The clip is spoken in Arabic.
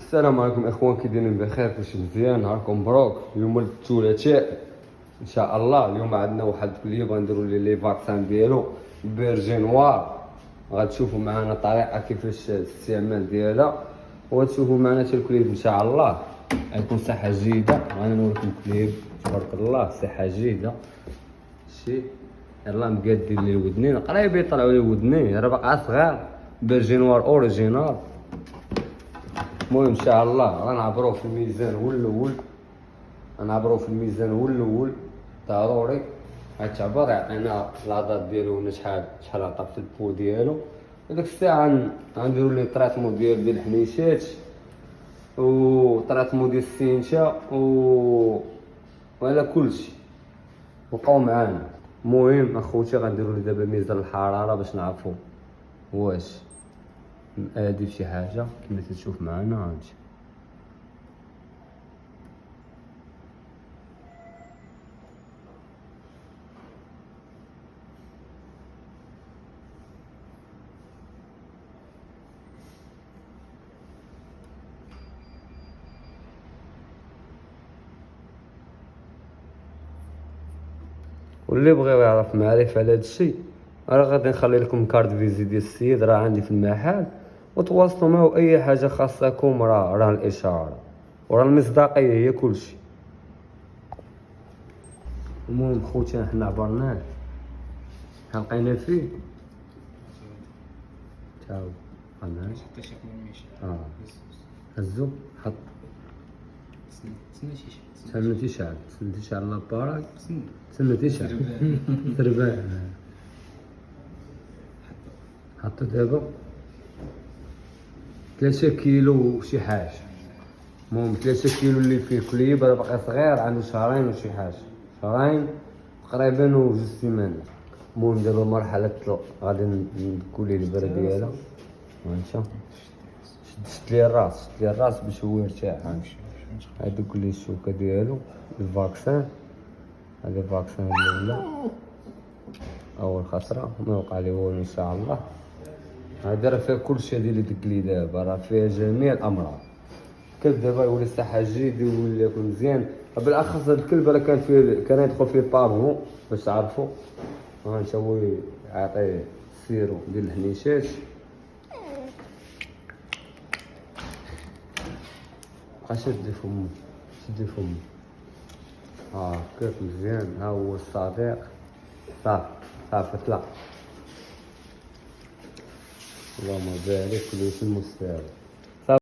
السلام عليكم اخوان، كي دايرين؟ بخير؟ كلشي مزيان؟ نهاركم مبروك. اليوم الثلاثاء ان شاء الله. اليوم عندنا واحد الكليه غنديروا لي فاكسان ديالو بيرجينوار. غتشوفوا معنا الطريقه كيفاش الاستعمال ديالها، وغتشوفوا معنا حتى الكليب ان شاء الله. غيكون صحه جيده. انا نوريكم الكليب تبارك الله، صحه جيده. شي يلاه مقادين لي الودنين، قريب يطلعوا لي الودنين، راه باقا صغار. بيرجينوار اوريجينال. المهم ان شاء الله غنعبروا في الميزان هو الاول، ضروري غتعبر يعطينا لاطات ديالو ولا شحال عطا في البو ديالو. هذيك الساعه غنديروا ليه طريطمون ديال الحنيشات و طريطمون ديال السينشا وعلى كلشي. بقاو معانا. المهم اخوتي غنديروا ليه دابا ميزان الحراره باش نعرفوا واش هادي شي حاجه كما تشوف معنا. هانتي واللي بغيو يعرف معرفه على هذا الشيء راه غادي نخلي لكم كارت فيزي ديال السيد، راه عندي في المحل، وتواصلوا معه اي حاجه خاصكم. راه الاشاره وراه المصداقيه هي كلشي. المهم خوتي حنا عبرناه، لقينا فيه تاو انا هزو حط تسنى تيشعل لاباراك، تسنى تيشعل تربع. حطو دابا 3 كيلو وشي حاجه. المهم 3 كيلو اللي فيه كليب، راه باقي صغير، عنده شهرين وشي حاجه، شهرين تقريبا وجوج سيمانات. المهم دابا مرحله غادي ندكو ليه البرا ديالها. وانت شدت ليه الراس باش هو يرتاح. هادوك لي الشوكه ديالو الفاكسان. هذا الفاكسان الاولى اول خطره، ما وقع لي والو ان شاء الله. هذا راه فيها كلشي. هادي اللي دك لي دابا راه فيها جميع الامراض. الكلب دابا يولي صحه جيد، يولي ياكل مزيان. بالاخص هاد الكلب راه كان يدخل فيه بابغو باش تعرفوا. ها انت هو يعطي السيرو ديال الحنيشات. شدي فمو كيف مزيان. ها هو الصديق. صافي طلع. اللهم بارك له في المستقبل.